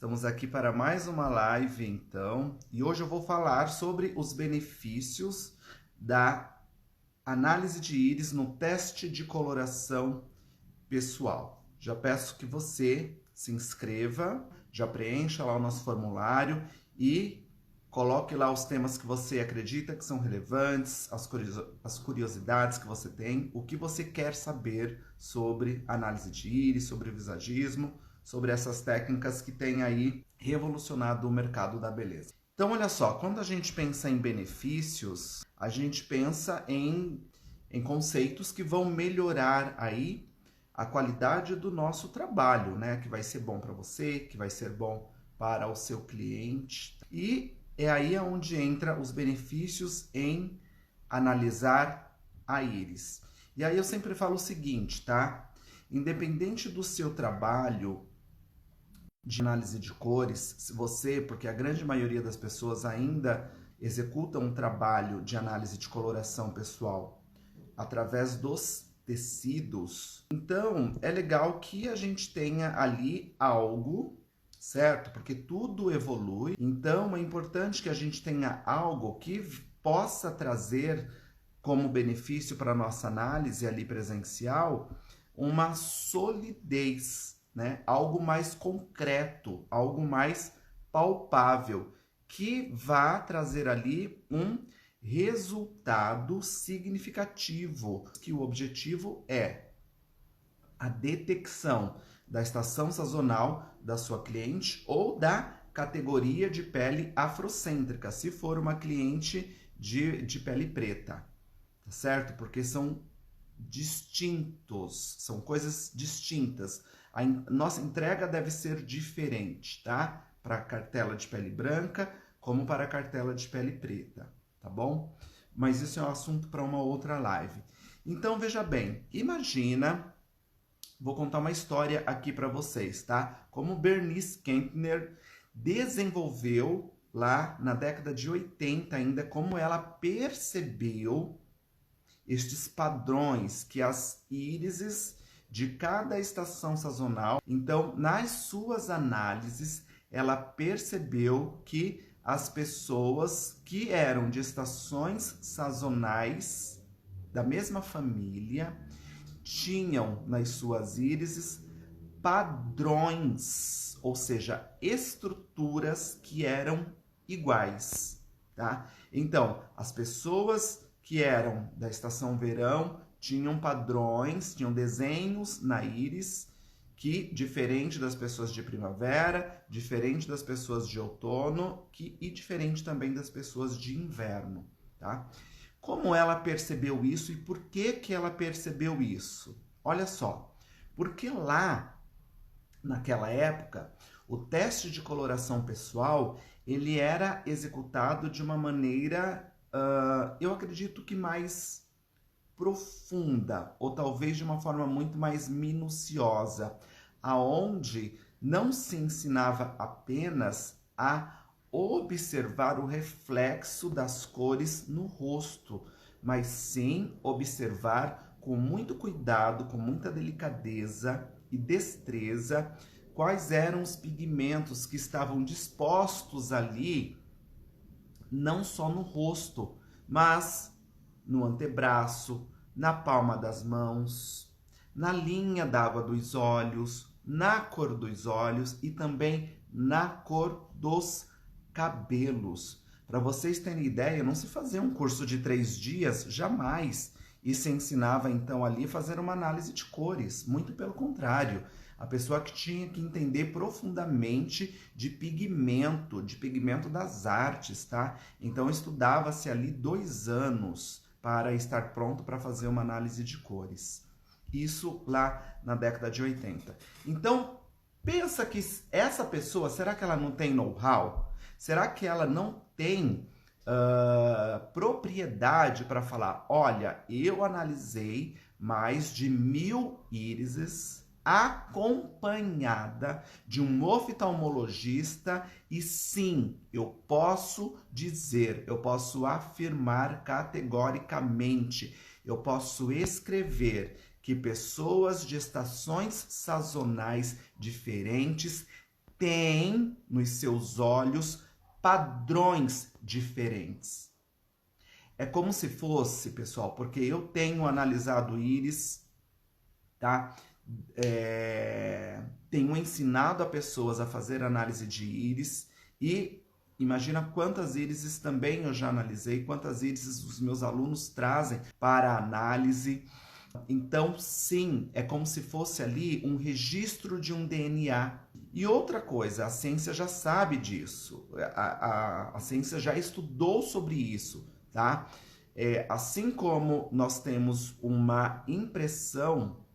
Estamos aqui para mais uma live, então, e hoje eu vou falar sobre os benefícios da análise de íris no teste de coloração pessoal. Já peço que você se inscreva, já preencha lá o nosso formulário e coloque lá os temas que você acredita que são relevantes, as curiosidades que você tem, o que você quer saber sobre análise de íris, sobre visagismo, sobre essas técnicas que têm aí revolucionado o mercado da beleza. Então, olha só, quando a gente pensa em benefícios, a gente pensa em conceitos que vão melhorar aí a qualidade do nosso trabalho, né? Que vai ser bom para você, que vai ser bom para o seu cliente. E é aí onde entra os benefícios em analisar a íris. E aí eu sempre falo o seguinte, tá? Independente do seu trabalho de análise de cores, se você, porque a grande maioria das pessoas ainda executa um trabalho de análise de coloração pessoal através dos tecidos, então é legal que a gente tenha ali algo, certo? Porque tudo evolui, então é importante que a gente tenha algo que possa trazer como benefício para a nossa análise ali presencial uma solidez, né? Algo mais concreto, algo mais palpável, que vá trazer ali um resultado significativo, que o objetivo é a detecção da estação sazonal da sua cliente ou da categoria de pele afrocêntrica, se for uma cliente de pele preta, tá certo? Porque são distintos, são coisas distintas. A nossa entrega deve ser diferente, tá? Para a cartela de pele branca, como para a cartela de pele preta, tá bom? Mas isso é um assunto para uma outra live. Então, veja bem, imagina, vou contar uma história aqui para vocês, tá? Como Bernice Kempner desenvolveu lá na década de 80 ainda, como ela percebeu estes padrões que as írises de cada estação sazonal. Então, nas suas análises, ela percebeu que as pessoas que eram de estações sazonais da mesma família tinham nas suas írises padrões, ou seja, estruturas que eram iguais, tá? Então, as pessoas que eram da estação verão tinham padrões, tinham desenhos na íris que, diferente das pessoas de primavera, diferente das pessoas de outono e diferente também das pessoas de inverno, tá? Como ela percebeu isso e por que que ela percebeu isso? Olha só, porque lá, naquela época, o teste de coloração pessoal, ele era executado de uma maneira eu acredito que mais profunda, ou talvez de uma forma muito mais minuciosa, aonde não se ensinava apenas a observar o reflexo das cores no rosto, mas sim observar com muito cuidado, com muita delicadeza e destreza, quais eram os pigmentos que estavam dispostos ali, não só no rosto, mas no antebraço, na palma das mãos, na linha d'água dos olhos, na cor dos olhos e também na cor dos cabelos. Para vocês terem ideia, não se fazia um curso de 3 dias, jamais, e se ensinava então ali a fazer uma análise de cores, muito pelo contrário. A pessoa que tinha que entender profundamente de pigmento das artes, tá? Então estudava-se ali 2 anos para estar pronto para fazer uma análise de cores. Isso lá na década de 80. Então, pensa que essa pessoa, será que ela não tem know-how? Será que ela não tem propriedade para falar, olha, eu analisei mais de 1000 írises acompanhada de um oftalmologista e sim, eu posso dizer, eu posso afirmar categoricamente, eu posso escrever que pessoas de estações sazonais diferentes tem nos seus olhos padrões diferentes. É como se fosse, pessoal, porque eu tenho analisado íris, tá? Tenho ensinado a pessoas a fazer análise de íris e imagina quantas írises também eu já analisei, quantas írises os meus alunos trazem para análise. Então, sim, é como se fosse ali um registro de um DNA. E outra coisa, a ciência já sabe disso, a ciência já estudou sobre isso, tá? Assim como nós temos uma impressão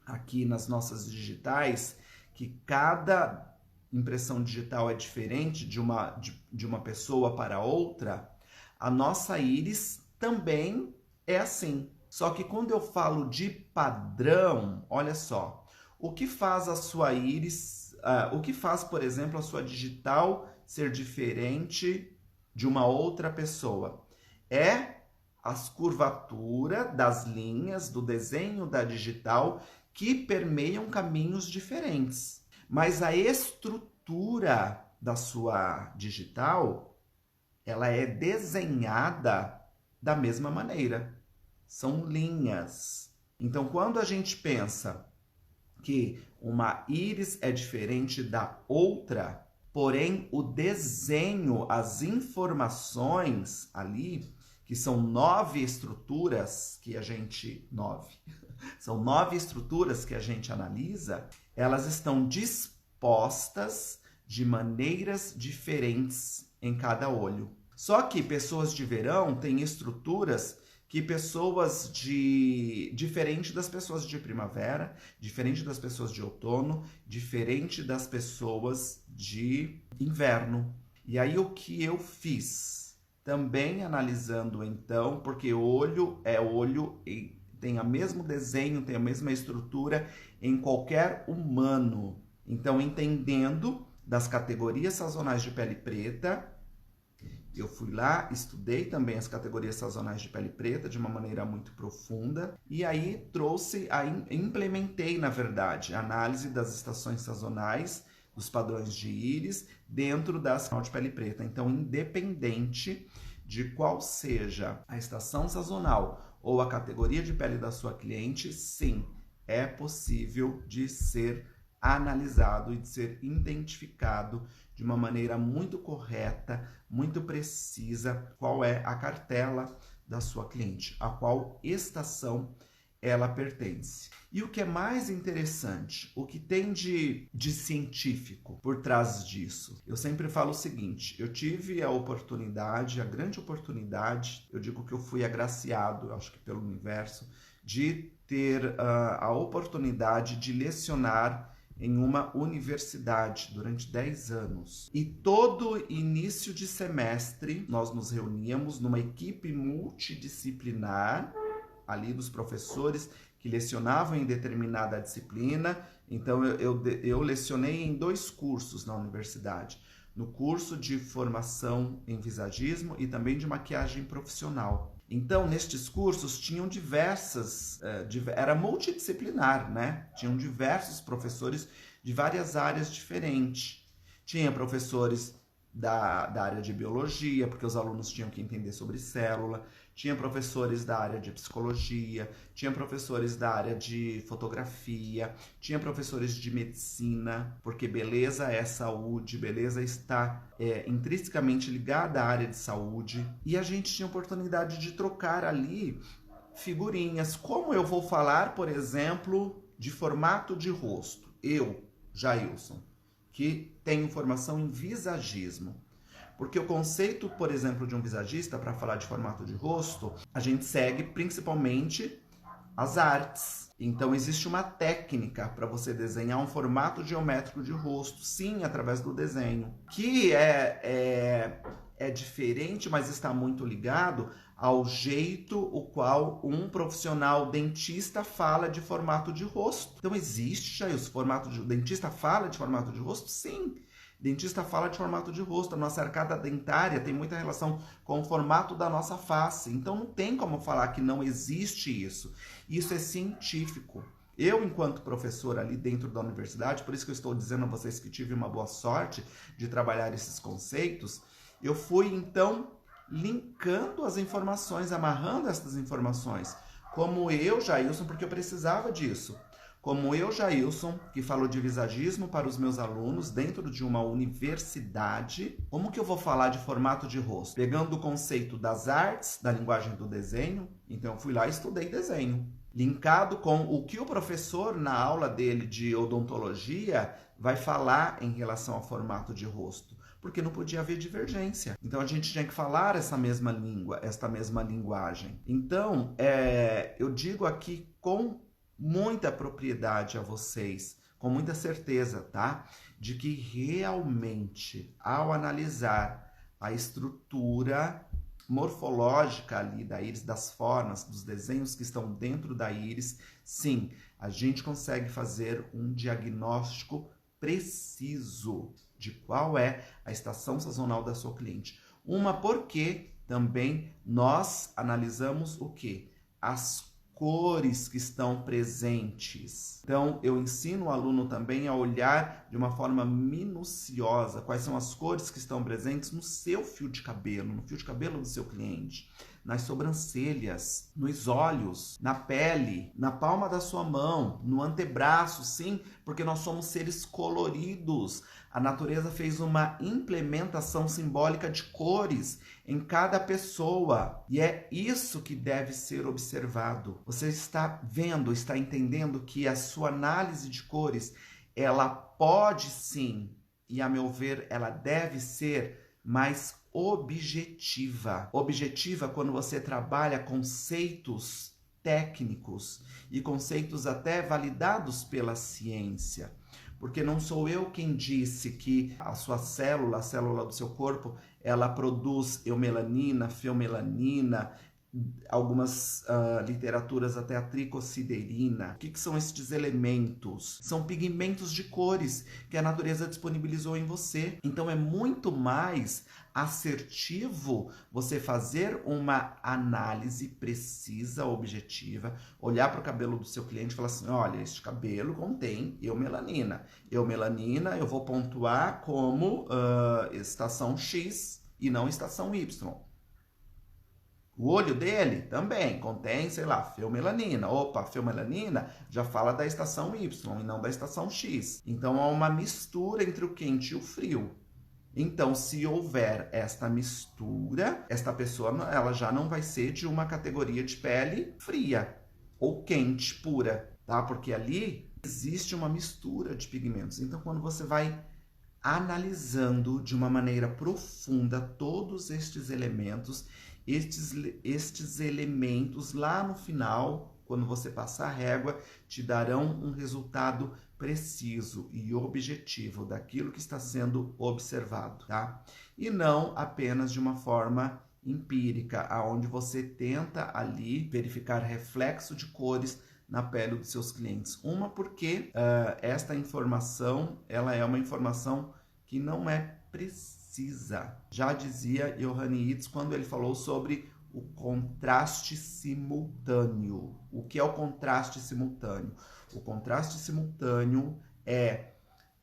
aqui nas nossas digitais, que cada impressão digital é diferente de uma pessoa para outra, a nossa íris também é assim. Só que quando eu falo de padrão, olha só, o que faz a sua íris, o que faz, por exemplo, a sua digital ser diferente de uma outra pessoa? É as curvaturas das linhas do desenho da digital que permeiam caminhos diferentes. Mas a estrutura da sua digital, ela é desenhada da mesma maneira. São linhas. Então, quando a gente pensa que uma íris é diferente da outra, porém o desenho, as informações ali, que são 9 estruturas que a gente... 9. São 9 estruturas que a gente analisa, elas estão dispostas de maneiras diferentes em cada olho. Só que pessoas de verão têm estruturas que pessoas diferente das pessoas de primavera, diferente das pessoas de outono, diferente das pessoas de inverno. E aí o que eu fiz? Também analisando então, porque olho é olho e tem o mesmo desenho, tem a mesma estrutura em qualquer humano. Então, entendendo das categorias sazonais de pele preta, eu fui lá, estudei também as categorias sazonais de pele preta de uma maneira muito profunda e aí implementei, na verdade, a análise das estações sazonais, dos padrões de íris dentro da sazonal de pele preta. Então, independente de qual seja a estação sazonal ou a categoria de pele da sua cliente, sim, é possível de ser analisado e de ser identificado de uma maneira muito correta, muito precisa, qual é a cartela da sua cliente, a qual estação ela pertence. E o que é mais interessante, o que tem de científico por trás disso? Eu sempre falo o seguinte, eu tive a oportunidade, a grande oportunidade, eu digo que eu fui agraciado, acho que pelo universo, de ter a oportunidade de lecionar em uma universidade durante 10 anos. E todo início de semestre nós nos reuníamos numa equipe multidisciplinar, ali dos professores que lecionavam em determinada disciplina. Então eu lecionei em 2 cursos na universidade. No curso de formação em visagismo e também de maquiagem profissional. Então, nestes cursos tinham era multidisciplinar, né? Tinham diversos professores de várias áreas diferentes. Tinha professores da área de biologia, porque os alunos tinham que entender sobre célula. Tinha professores da área de psicologia, tinha professores da área de fotografia, tinha professores de medicina, porque beleza é saúde, beleza está intrinsecamente ligada à área de saúde. E a gente tinha oportunidade de trocar ali figurinhas. Como eu vou falar, por exemplo, de formato de rosto? Eu, Jailson, que tenho formação em visagismo. Porque o conceito, por exemplo, de um visagista, para falar de formato de rosto, a gente segue principalmente as artes. Então, existe uma técnica para você desenhar um formato geométrico de rosto, sim, através do desenho, que é diferente, mas está muito ligado ao jeito o qual um profissional dentista fala de formato de rosto. Então, existe já isso, dentista fala de formato de rosto? Sim. Dentista fala de formato de rosto. A nossa arcada dentária tem muita relação com o formato da nossa face. Então não tem como falar que não existe isso. Isso é científico. Eu, enquanto professor ali dentro da universidade, por isso que eu estou dizendo a vocês que tive uma boa sorte de trabalhar esses conceitos, eu fui, então, linkando as informações, amarrando essas informações. Como eu, Jailson, porque eu precisava disso. Como eu, Jailson, que falo de visagismo para os meus alunos dentro de uma universidade, como que eu vou falar de formato de rosto? Pegando o conceito das artes, da linguagem do desenho, então eu fui lá e estudei desenho. Linkado com o que o professor, na aula dele de odontologia, vai falar em relação ao formato de rosto. Porque não podia haver divergência. Então a gente tinha que falar essa mesma língua, esta mesma linguagem. Então, eu digo aqui com muita propriedade a vocês, com muita certeza, tá? De que realmente, ao analisar a estrutura morfológica ali da íris, das formas, dos desenhos que estão dentro da íris, sim, a gente consegue fazer um diagnóstico preciso de qual é a estação sazonal da sua cliente. Uma porque também nós analisamos o quê? As cores que estão presentes. Então, eu ensino o aluno também a olhar de uma forma minuciosa quais são as cores que estão presentes no seu fio de cabelo, no fio de cabelo do seu cliente, nas sobrancelhas, nos olhos, na pele, na palma da sua mão, no antebraço, sim, porque nós somos seres coloridos. A natureza fez uma implementação simbólica de cores em cada pessoa. E é isso que deve ser observado. Você está vendo, está entendendo que a sua análise de cores, ela pode sim, e a meu ver, ela deve ser mais objetiva. Objetiva quando você trabalha conceitos técnicos e conceitos até validados pela ciência. Porque não sou eu quem disse que a sua célula, a célula do seu corpo, ela produz eumelanina, feomelanina, algumas literaturas até a tricosiderina. O que são estes elementos? São pigmentos de cores que a natureza disponibilizou em você. Então é muito mais assertivo você fazer uma análise precisa, objetiva, olhar para o cabelo do seu cliente e falar assim, olha, este cabelo contém eumelanina. Eumelanina eu vou pontuar como estação X e não estação Y. O olho dele também contém, sei lá, feomelanina. Opa, feomelanina já fala da estação Y e não da estação X. Então, há uma mistura entre o quente e o frio. Então, se houver esta mistura, esta pessoa ela já não vai ser de uma categoria de pele fria ou quente pura, tá? Porque ali existe uma mistura de pigmentos. Então, quando você vai analisando de uma maneira profunda todos estes elementos, estes elementos lá no final, quando você passar a régua, te darão um resultado preciso e objetivo daquilo que está sendo observado, tá? E não apenas de uma forma empírica, aonde você tenta ali verificar reflexo de cores na pele dos seus clientes. Uma porque esta informação, ela é uma informação que não é precisa. Já dizia Iohannes quando ele falou sobre o contraste simultâneo. O que é o contraste simultâneo? O contraste simultâneo é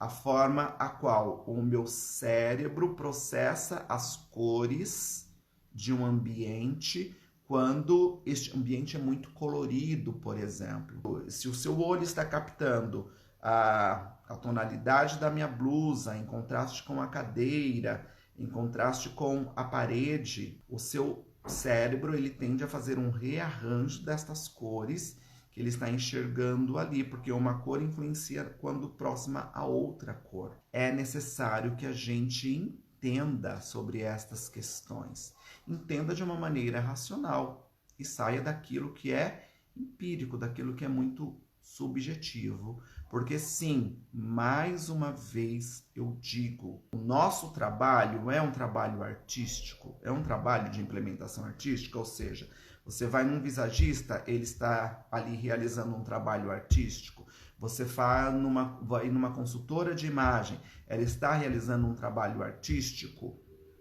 a forma a qual o meu cérebro processa as cores de um ambiente quando este ambiente é muito colorido, por exemplo. Se o seu olho está captando a tonalidade da minha blusa em contraste com a cadeira, em contraste com a parede, o seu cérebro ele tende a fazer um rearranjo destas cores que ele está enxergando ali, porque uma cor influencia quando próxima a outra cor. É necessário que a gente entenda sobre estas questões, entenda de uma maneira racional e saia daquilo que é empírico, daquilo que é muito subjetivo, porque sim, mais uma vez eu digo, o nosso trabalho é um trabalho artístico, é um trabalho de implementação artística, ou seja, você vai num visagista, ele está ali realizando um trabalho artístico, você vai numa consultora de imagem, ela está realizando um trabalho artístico,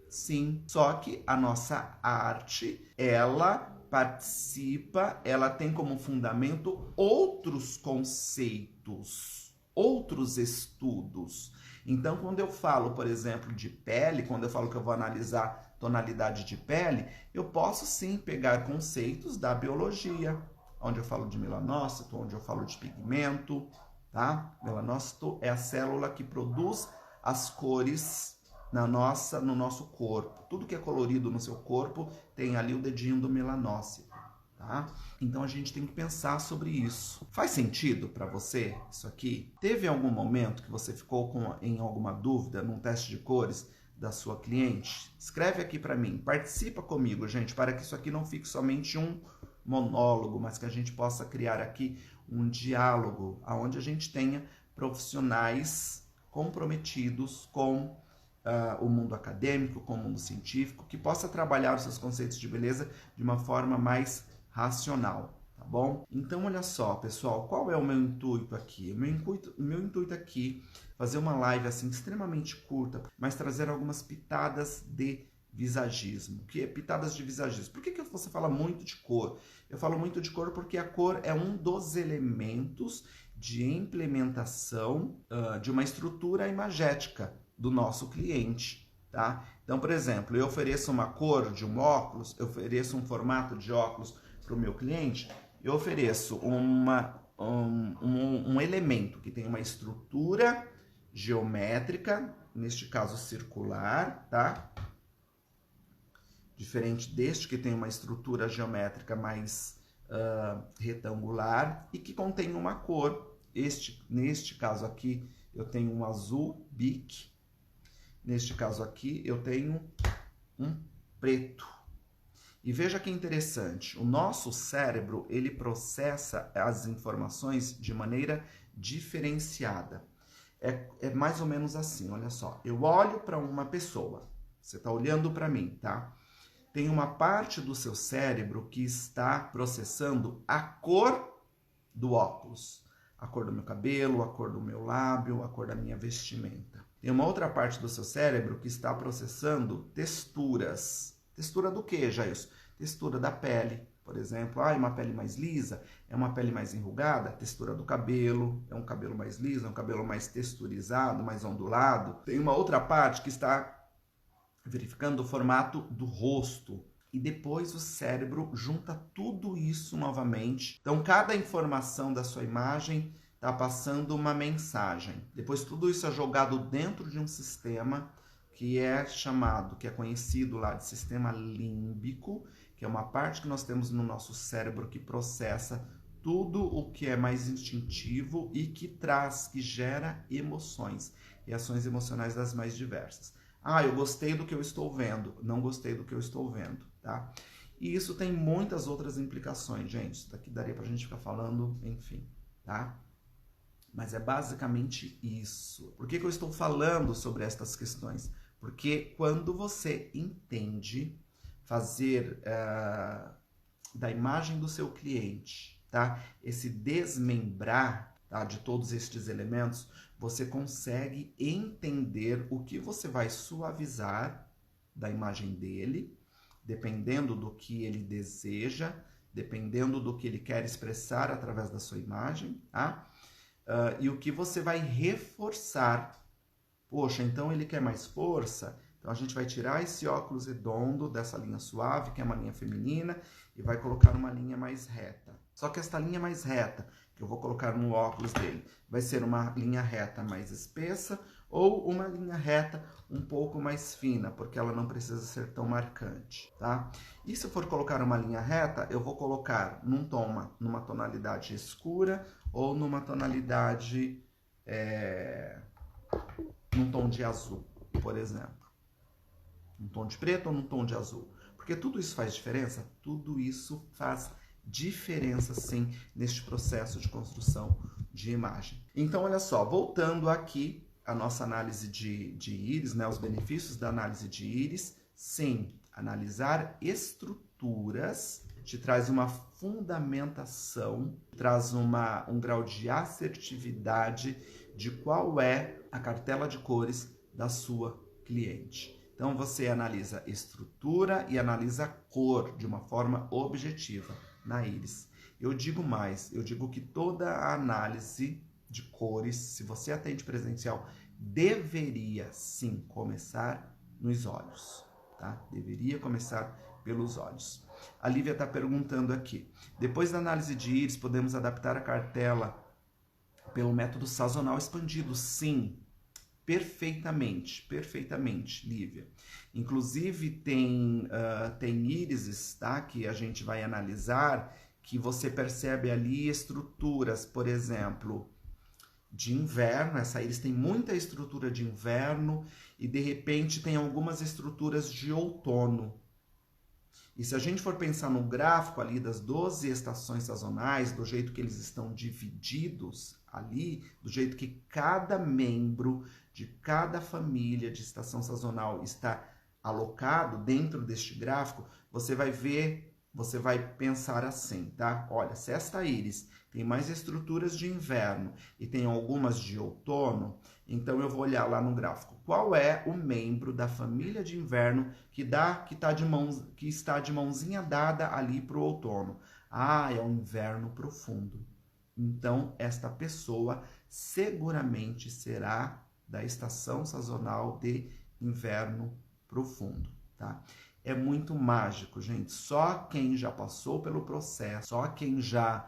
sim, só que a nossa arte, ela participa, ela tem como fundamento outros conceitos, outros estudos. Então, quando eu falo, por exemplo, de pele, quando eu falo que eu vou analisar tonalidade de pele, eu posso sim pegar conceitos da biologia, onde eu falo de melanócito, onde eu falo de pigmento, tá? Melanócito é a célula que produz as cores no nosso corpo. Tudo que é colorido no seu corpo tem ali o dedinho do melanócito, tá? Então a gente tem que pensar sobre isso. Faz sentido para você isso aqui? Teve algum momento que você ficou em alguma dúvida num teste de cores da sua cliente? Escreve aqui para mim, participa comigo, gente, para que isso aqui não fique somente um monólogo, mas que a gente possa criar aqui um diálogo, onde a gente tenha profissionais comprometidos com o mundo acadêmico, com o mundo científico, que possa trabalhar os seus conceitos de beleza de uma forma mais racional, tá bom? Então, olha só, pessoal, qual é o meu intuito aqui? O meu intuito aqui é fazer uma live assim extremamente curta, mas trazer algumas pitadas de visagismo. Que é pitadas de visagismo? Por que você fala muito de cor? Eu falo muito de cor porque a cor é um dos elementos de implementação de uma estrutura imagética do nosso cliente, tá? Então, por exemplo, eu ofereço uma cor de um óculos, eu ofereço um formato de óculos para o meu cliente, eu ofereço um elemento que tem uma estrutura geométrica, neste caso circular, tá? Diferente deste que tem uma estrutura geométrica mais retangular e que contém uma cor. Neste caso aqui, eu tenho um azul bic. Neste caso aqui, eu tenho um preto. E veja que interessante, o nosso cérebro, ele processa as informações de maneira diferenciada. É mais ou menos assim, olha só. Eu olho para uma pessoa, você está olhando para mim, tá? Tem uma parte do seu cérebro que está processando a cor do óculos. A cor do meu cabelo, a cor do meu lábio, a cor da minha vestimenta. Tem uma outra parte do seu cérebro que está processando texturas. Textura do que, Jailson? Textura da pele, por exemplo. Uma pele mais lisa, é uma pele mais enrugada. Textura do cabelo, é um cabelo mais liso, é um cabelo mais texturizado, mais ondulado. Tem uma outra parte que está verificando o formato do rosto. E depois o cérebro junta tudo isso novamente. Então, cada informação da sua imagem está passando uma mensagem. Depois tudo isso é jogado dentro de um sistema que é conhecido lá de sistema límbico, que é uma parte que nós temos no nosso cérebro que processa tudo o que é mais instintivo e que gera emoções, reações emocionais das mais diversas. Eu gostei do que eu estou vendo, não gostei do que eu estou vendo, tá? E isso tem muitas outras implicações, gente. Isso daqui daria pra gente ficar falando, enfim, tá? Mas é basicamente isso. Por que eu estou falando sobre estas questões? Porque quando você entende fazer da imagem do seu cliente, tá? Esse desmembrar, tá, de todos estes elementos, você consegue entender o que você vai suavizar da imagem dele, dependendo do que ele deseja, dependendo do que ele quer expressar através da sua imagem, tá? E o que você vai reforçar. Poxa, então ele quer mais força? Então a gente vai tirar esse óculos redondo dessa linha suave, que é uma linha feminina, e vai colocar uma linha mais reta. Só que esta linha mais reta, que eu vou colocar no óculos dele, vai ser uma linha reta mais espessa ou uma linha reta um pouco mais fina, porque ela não precisa ser tão marcante, tá? E se eu for colocar uma linha reta, eu vou colocar numa tonalidade escura ou numa tonalidade, num tom de azul, por exemplo. Um tom de preto ou num tom de azul. Porque tudo isso faz diferença? Tudo isso faz diferença, sim, neste processo de construção de imagem. Então, olha só, voltando aqui à nossa análise de íris, né, os benefícios da análise de íris, sim, analisar estruturas te traz uma fundamentação, traz um grau de assertividade de qual é a cartela de cores da sua cliente. Então você analisa estrutura e analisa cor de uma forma objetiva na íris. Eu digo mais, eu digo que toda a análise de cores, se você atende presencial, deveria sim começar nos olhos, tá? Deveria começar pelos olhos. A Lívia está perguntando aqui, depois da análise de íris, podemos adaptar a cartela pelo método sazonal expandido? Sim, perfeitamente, perfeitamente, Lívia. Inclusive tem írises, tá, que a gente vai analisar, que você percebe ali estruturas, por exemplo, de inverno. Essa íris tem muita estrutura de inverno e de repente tem algumas estruturas de outono. E se a gente for pensar no gráfico ali das 12 estações sazonais, do jeito que eles estão divididos ali, do jeito que cada membro de cada família de estação sazonal está alocado dentro deste gráfico, você vai ver, você vai pensar assim, tá? Olha, se esta íris tem mais estruturas de inverno e tem algumas de outono, então eu vou olhar lá no gráfico. Qual é o membro da família de inverno que está de mãozinha dada ali para o outono? Ah, é o inverno profundo. Então, esta pessoa seguramente será da estação sazonal de inverno profundo, tá? É muito mágico, gente. Só quem já passou pelo processo, só quem já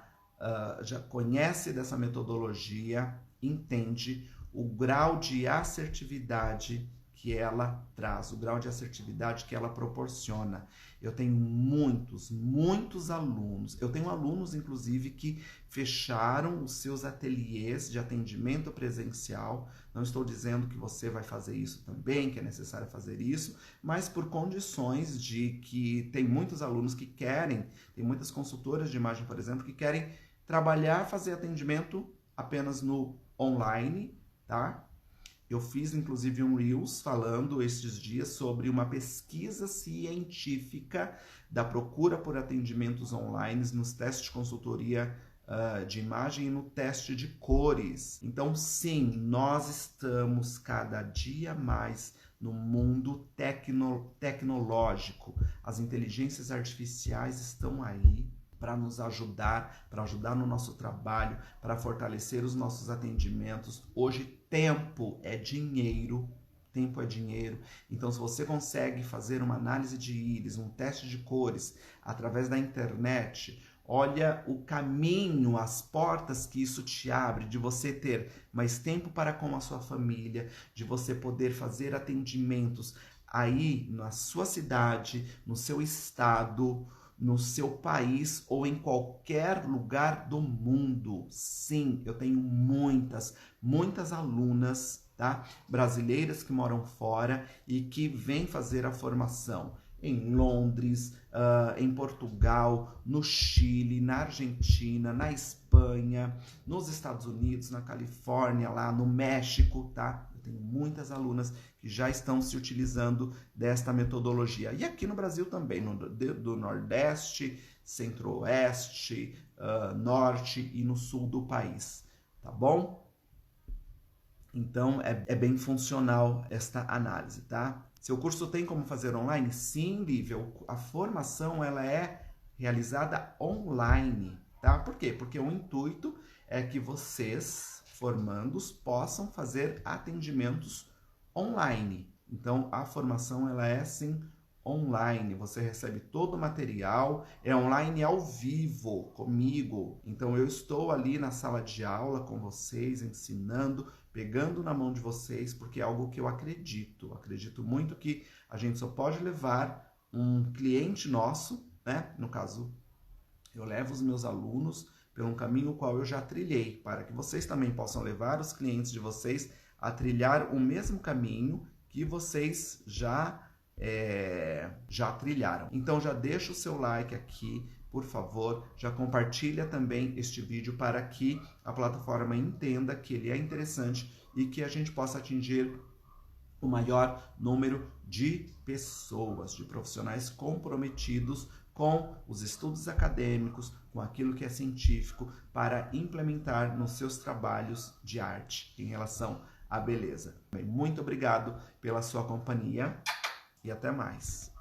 conhece dessa metodologia, entende o grau de assertividade que ela traz, o grau de assertividade que ela proporciona. Eu tenho muitos alunos, eu tenho alunos, inclusive, que fecharam os seus ateliês de atendimento presencial. Não estou dizendo que você vai fazer isso também, que é necessário fazer isso, mas por condições de que tem muitos alunos que querem, tem muitas consultoras de imagem, por exemplo, que querem trabalhar, fazer atendimento apenas no online, tá? Eu fiz, inclusive, um Reels falando estes dias sobre uma pesquisa científica da procura por atendimentos online nos testes de consultoria de imagem e no teste de cores. Então, sim, nós estamos cada dia mais no mundo tecnológico. As inteligências artificiais estão aí para nos ajudar, para ajudar no nosso trabalho, para fortalecer os nossos atendimentos. Hoje, tempo é dinheiro. Tempo é dinheiro. Então, se você consegue fazer uma análise de íris, um teste de cores através da internet, olha o caminho, as portas que isso te abre, de você ter mais tempo para com a sua família, de você poder fazer atendimentos aí na sua cidade, no seu estado, no seu país ou em qualquer lugar do mundo. Sim, eu tenho muitas alunas, tá? Brasileiras que moram fora e que vêm fazer a formação em Londres, em Portugal, no Chile, na Argentina, na Espanha, nos Estados Unidos, na Califórnia, lá no México, tá? Eu tenho muitas alunas que já estão se utilizando desta metodologia. E aqui no Brasil também, do Nordeste, Centro-Oeste, Norte e no Sul do país, tá bom? Então, é bem funcional esta análise, tá? Seu curso tem como fazer online? Sim, Lívia. A formação ela é realizada online, tá? Por quê? Porque o intuito é que vocês, formandos, possam fazer atendimentos online. Então, a formação ela é, sim, online. Você recebe todo o material, é online ao vivo comigo. Então, eu estou ali na sala de aula com vocês, ensinando, pegando na mão de vocês, porque é algo que eu acredito. Acredito muito que a gente só pode levar um cliente nosso, né? No caso, eu levo os meus alunos por um caminho qual eu já trilhei, para que vocês também possam levar os clientes de vocês a trilhar o mesmo caminho que vocês já trilharam. Então já deixa o seu like aqui, por favor, já compartilha também este vídeo para que a plataforma entenda que ele é interessante e que a gente possa atingir o maior número de pessoas, de profissionais comprometidos com os estudos acadêmicos, com aquilo que é científico, para implementar nos seus trabalhos de arte em relação à beleza. Bem, muito obrigado pela sua companhia. e até mais.